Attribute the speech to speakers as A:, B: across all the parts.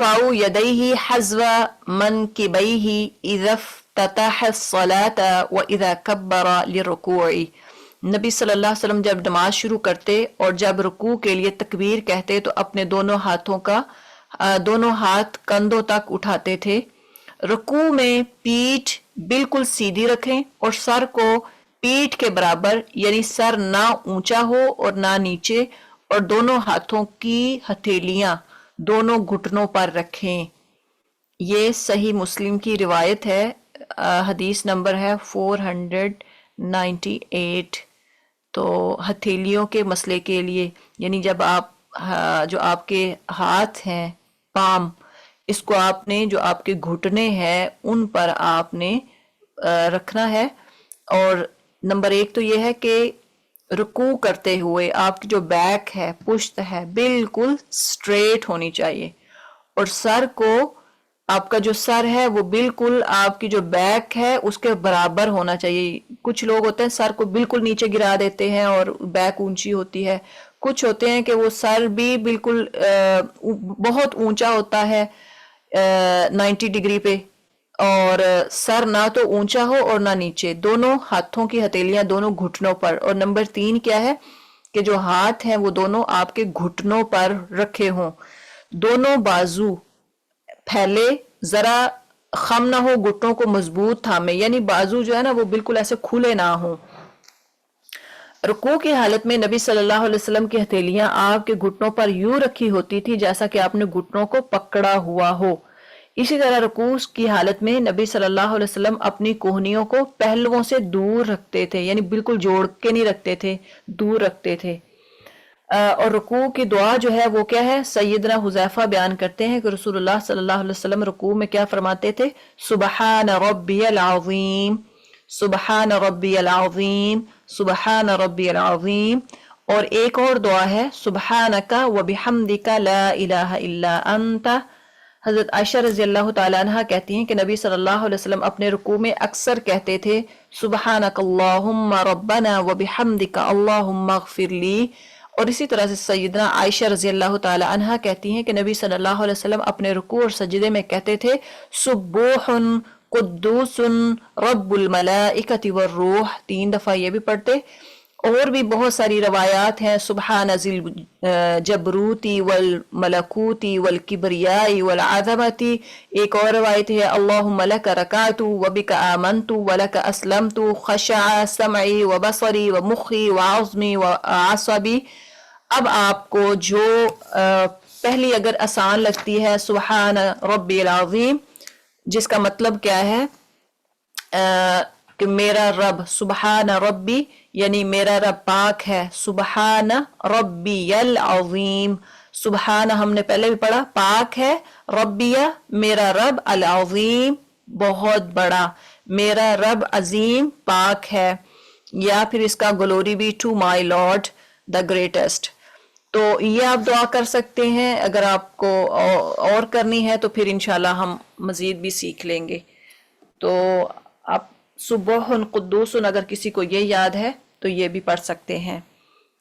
A: फाउ यदैहि हज़्वा मनकिबैहि इज़ा फ़तह अस्सलात व इज़ा कब्बरा लिरुकूइ। नबी सल्लल्लाहु अलैहि वसल्लम जब नमाज शुरू करते और जब रुकू के लिए तकबीर कहते तो अपने दोनों हाथ कंधों तक उठाते थे। रुकू में पीठ बिल्कुल सीधी रखें और सर को पीठ के बराबर यानी सर ना ऊंचा हो और ना नीचे, और दोनों हाथों की हथेलियां दोनों घुटनों पर रखें। ये सही मुस्लिम की रिवायत है। हदीस नंबर है 498। तो हथेलियों के मसले के लिए यानी जब आप जो आपके हाथ हैं पाम, इसको आपने जो आपके घुटने हैं उन पर आपने रखना है। और नंबर एक तो ये है कि रुकू करते हुए आपकी जो बैक है, पुश्त है, बिल्कुल स्ट्रेट होनी चाहिए और सर को, आपका जो सर है वो बिल्कुल आपकी जो बैक है उसके बराबर होना चाहिए। कुछ लोग होते हैं सर को बिल्कुल नीचे गिरा देते हैं और बैक ऊंची होती है। कुछ होते हैं कि वो सर भी बिल्कुल बहुत ऊंचा होता है 90 डिग्री पे, और सर ना तो ऊंचा हो और ना नीचे, दोनों हाथों की हथेलियां दोनों घुटनों पर। और नंबर 3 क्या है कि जो हाथ हैं वो दोनों आपके घुटनों पर रखे हों, दोनों बाजू फैले, जरा खम ना हो, घुटनों को मजबूत थामे, यानी बाजू जो है ना वो बिल्कुल ऐसे खुले ना हो। रुकू की हालत में नबी सल्लल्लाहु अलैहि वसल्लम की हथेलियां आपके घुटनों पर यूं रखी होती थी जैसा कि आपने घुटनों को पकड़ा हुआ हो। इसी तरह रुकू की हालत में नबी सल्लल्लाहु अलैहि वसल्लम अपनी कोहनियों को पहलुओं से दूर रखते थे, यानी बिल्कुल जोड़ के नहीं रखते थे, दूर रखते थे। और रुकू की दुआ जो है वो क्या है, सैयदना हुज़ैफा बयान करते हैं कि रसूलुल्लाह सल्लल्लाहु अलैहि वसल्लम रुकू में क्या फरमाते थे, सुबहान रब्बियल अज़ीम, सुबहान रब्बियल अज़ीम, सुबहान रब्बियल अज़ीम। और एक और दुआ है, सुबहानका व बिहम्दिका ला इलाहा इल्ला अंता। हजरत आयशा रज़ी अल्लाह तआला अन्हा कहती हैं कि नबी सल्लल्लाहु अलैहि वसल्लम अपने रुकू में अक्सर कहते थे, सुबहानकल्लाहुम्मा रब्बना व बिहम्दिका अल्लाहुम्मा अग़फिरली। और इसी तरह से सैयदना आयशा रज़ी अल्लाह तआला अन्हा कहती हैं कि नबी सल्लल्लाहु अलैहि वसल्लम अपने रुकू और सजदे में कहते थे, सुब्बूहुन कुद्दूसुन रब्बुल मलाइकति वर्रूह। 3 दफा ये भी पढ़ते। और भी बहुत सारी रवायात हैं, सुबहान जिल जबरूती वल मलकूती वल किबरियाई वल आज़मती। एक और रवायत है, अल्लाहुम्मा लका रकातु व बिका आमनतु व लका अस्लमतु खशआ समई व बसरी व मुखी व आज़मी व आसबी। अब आपको जो पहली अगर आसान लगती है, सुबहान रब्बिल अज़ीम, जिसका मतलब क्या है कि मेरा रब, सुबहान रब्बी यानी मेरा रब पाक है, सुबहान रब्बियल अज़ीम, सुबहान हमने पहले भी पढ़ा पाक है, रब्बिया मेरा रब, अल अज़ीम बहुत बड़ा, मेरा रब अजीम पाक है। या फिर इसका glory be to my lord the greatest. तो ये आप दुआ कर सकते हैं। अगर आपको और करनी है तो फिर इंशाल्लाह हम मजीद भी सीख लेंगे। तो आप सुबहुन कुद्दूसुन अगर किसी को ये याद है तो ये भी पढ़ सकते हैं।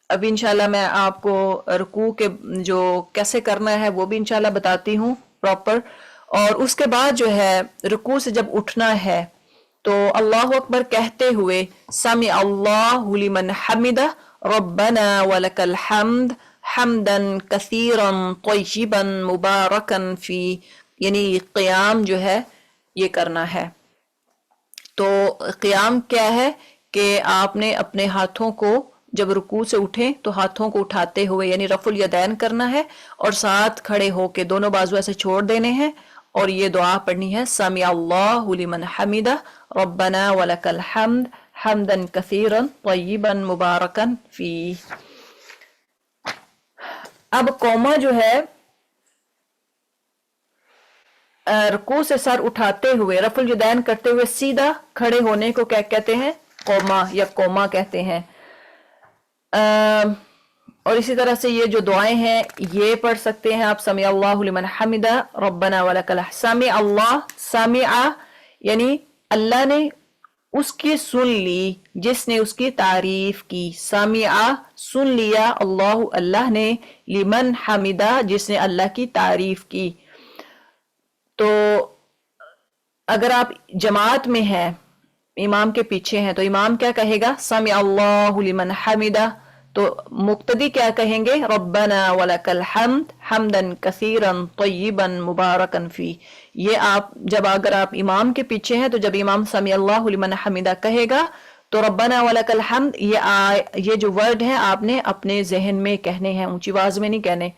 A: अब इंशाल्लाह मैं आपको रुकू के जो कैसे करना है वो भी इंशाल्लाह बताती हूँ प्रॉपर। और उसके बाद जो है रुकू से जब उठना है तो अल्लाहु अकबर कहते हुए समी अल्लाहु लिमन हमिदा रब्बना वलकल हम्द हम्दन कसीरन तय्यिबन मुबारकन फी, यानी क़ियाम जो है ये करना है। तो क़ियाम क्या है कि आपने अपने हाथों को जब रुकू से उठे तो हाथों को उठाते हुए यानी रफुल यदैन करना है और साथ खड़े होके दोनों बाजू ऐसे छोड़ देने हैं और ये दुआ पढ़नी है, समी अल्लाहु लिमन हमिदा रब्बना वलकल हम्द हम्दन कसीरन तय्यिबन मुबारकन फी। अब कौमा जो है रुकू से सर उठाते हुए रफुल यदैन करते हुए सीधा खड़े होने को क्या कहते हैं, कौमा या कोमा कहते हैं। और इसी तरह से ये जो दुआएं हैं ये पढ़ सकते हैं आप, समी अल्लाहु लिमन हमिदा रब्बना वलकल, समी अल्लाह, समिआ यानी अल्लाह ने उसकी सुन ली जिसने उसकी तारीफ की, समिआ सुन लिया, अल्लाहु अल्लाह ने, लिमन हमिदा जिसने अल्लाह की तारीफ की। تو अगर आप जमात में हैं, इमाम के पीछे हैं, तो इमाम क्या कहेगा? समी अल्लाहु लिमन हमिदा। तो मुक्तदी क्या कहेंगे? रब्बना वलकल हम्द हम्दन कसीरन तय्यिबन मुबारकन फी। ये आप जब अगर आप इमाम के पीछे हैं, तो जब इमाम समी अल्लाहु लिमन हमिदा कहेगा, तो रब्बना वलकल हम्द ये जो वर्ड है आपने अपने जहन में कहने हैं, ऊंची आवाज में नहीं कहने।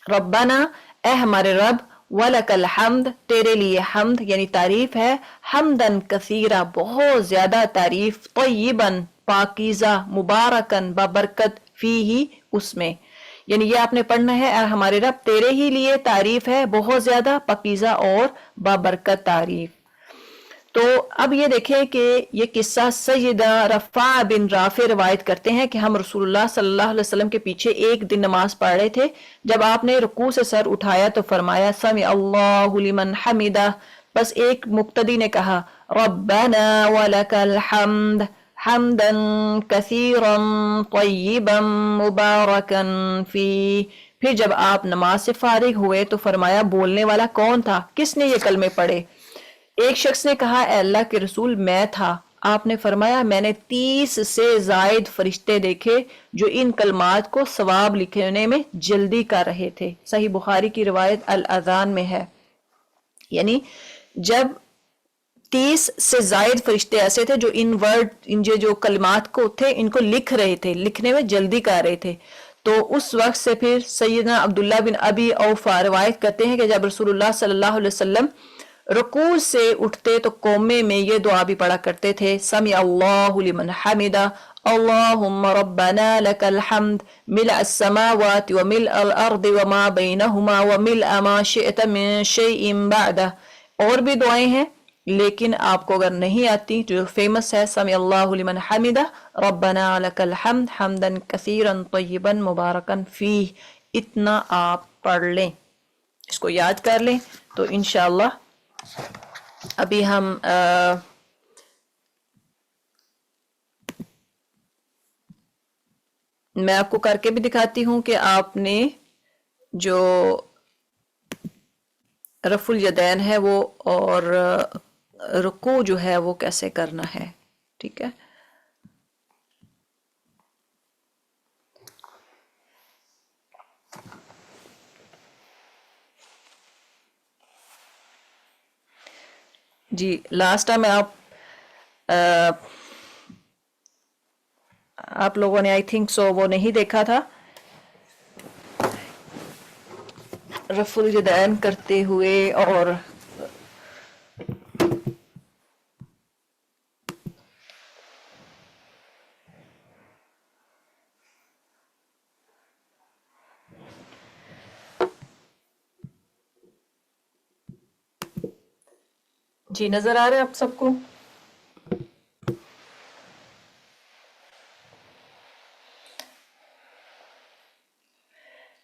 A: रब्बाना, ए हमारे रब, वलकल हम्द, तेरे लिए हम्द यानी तारीफ है, हमदन कसीरा, बहुत ज्यादा तारीफ, तय्यिबन, पाकीज़ा, मुबारकन, बाबरकत, फीही, उसमें। यानी ये आपने पढ़ना है, ए हमारे रब तेरे ही लिए तारीफ है, बहुत ज्यादा पाकीज़ा और बाबरकत तारीफ। तो अब ये देखें कि ये किस्सा सैयदा रफ़ा बिन राफे रवायत करते हैं कि हम रसूलुल्लाह सल्लल्लाहु अलैहि वसल्लम के पीछे एक दिन नमाज पढ़ रहे थे। जब आपने रुकू से सर उठाया तो फरमाया समी अल्लाहु लिमन हमिदा। बस एक मुक्तदी ने कहा रब्बना वलकल हम्द हम्दन कसीरन तय्यिबन मुबारकन फी। फिर जब आप नमाज से फारिग हुए तो फरमाया बोलने वाला कौन था, किसने ये कलमे पढ़े? एक शख्स ने कहा ए अल्लाह के रसूल मैं था। आपने फरमाया मैंने 30 से जायद फरिश्ते देखे जो इन कलमात को सवाब लिखने में जल्दी कर रहे थे। सही बुखारी की रिवायत अल अज़ान में है। यानी जब 30 से जायद फरिश्ते ऐसे थे जो इन जो कलमात को थे इनको लिख रहे थे, लिखने में जल्दी कर रहे थे। तो उस वक्त से फिर सैयदना अब्दुल्ला बिन अबी औफा रिवायत करते हैं कि जब रसूलुल्लाह सल्लल्लाहु अलैहि वसल्लम रुकू से उठते तो कौमे में ये दुआ भी पढ़ा करते थे समी अल्लाहु लिमन हमिदा अल्लाहुम्मा रब्बना लकल हम्द मिल अस्समावाति व मिल अल अर्दि व मा बैनहुमा व मिल मा शिअत मिन शैइन बअदा। और भी दुआएं हैं, लेकिन आपको अगर नहीं आती जो फेमस है समी अल्लाहु लिमन हमिदा रब्बना लकल हम्द हम्दन कसीरन तय्यिबन मुबारकन फीह, इतना आप पढ़ लें, इसको याद कर लें। तो इंशाअल्लाह अभी हम मैं आपको करके भी दिखाती हूं कि आपने जो रफुल यदैन है वो और रुकू जो है वो कैसे करना है। ठीक है, जी लास्ट टाइम आप लोगों ने आई थिंक सो वो नहीं देखा था रफुल यदैन करते हुए। और जी नजर आ रहे हैं आप सबको?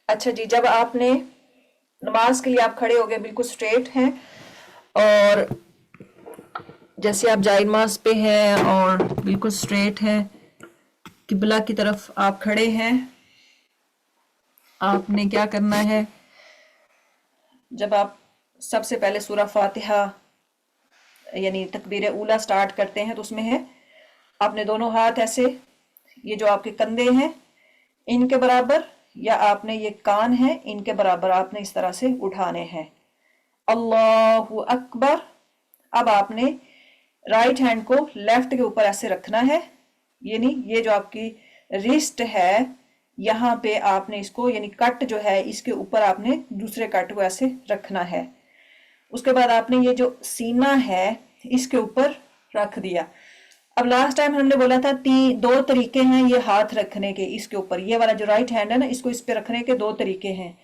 A: अच्छा जी, जब आपने नमाज के लिए आप खड़े हो गए, बिल्कुल स्ट्रेट हैं और जैसे आप जाए नमाज पे हैं और बिल्कुल स्ट्रेट हैं, किबला की तरफ आप खड़े हैं। आपने क्या करना है, जब आप सबसे पहले सूरा फातिहा यानी तकबीर ऊला स्टार्ट करते हैं तो उसमें है आपने दोनों हाथ ऐसे, ये जो आपके कंधे हैं इनके बराबर या आपने ये कान है इनके बराबर आपने इस तरह से उठाने हैं। अल्लाहु अकबर। अब आपने राइट हैंड को लेफ्ट के ऊपर ऐसे रखना है, यानी ये जो आपकी रिस्ट है यहाँ पे आपने इसको यानी कट जो है इसके ऊपर आपने दूसरे कट को ऐसे रखना है। उसके बाद आपने ये जो सीना है इसके ऊपर रख दिया। अब लास्ट टाइम हमने बोला था दो तरीके हैं ये हाथ रखने के, इसके ऊपर ये वाला जो राइट हैंड है ना इसको इस पे रखने के दो तरीके हैं।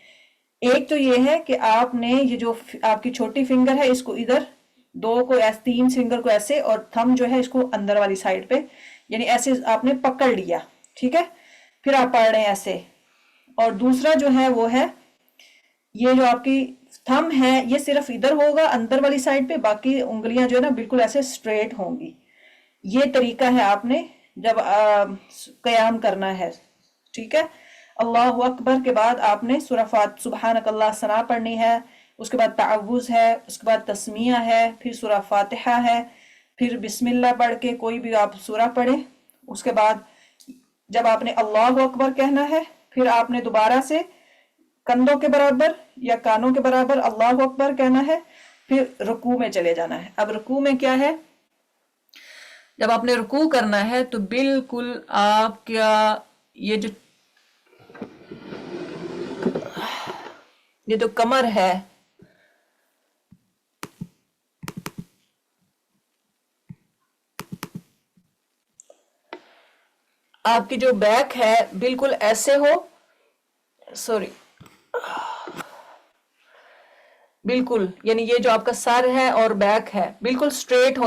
A: एक तो ये है कि आपने ये जो आपकी छोटी फिंगर है इसको इधर, दो को ऐसे, तीन फिंगर को ऐसे और थंब जो है इसको अंदर वाली साइड पे यानी ऐसे आपने पकड़ लिया। ठीक है, फिर आप पढ़ रहे हैं ऐसे। और दूसरा जो है वो है ये जो आपकी थंब है ये सिर्फ इधर होगा अंदर वाली साइड पे, बाकी उंगलियां जो है ना बिल्कुल ऐसे स्ट्रेट होंगी। ये तरीका है आपने जब कयाम करना है। ठीक है, अल्लाहु अकबर के बाद आपने सूरा सुबहानक अल्लाह सना पढ़नी है,
B: اس کے بعد تعوذ ہے، اس کے بعد تسمیہ ہے، پھر سورہ فاتحہ ہے، پھر بسم اللہ پڑھ کے کوئی بھی آپ سورہ پڑھیں. اس کے بعد جب آپ نے اللہ اکبر کہنا ہے پھر آپ نے دوبارہ سے کندھوں کے برابر یا کانوں کے برابر اللہ اکبر کہنا ہے، پھر رکوع میں چلے جانا ہے. اب رکوع میں کیا ہے، جب آپ نے رکوع کرنا ہے تو بالکل آپ کیا یہ جو کمر ہے آپ کی جو بیک ہے بالکل ایسے ہو، سوری، بالکل یعنی یہ جو آپ کا سر ہے اور بیک ہے بالکل سٹریٹ ہونا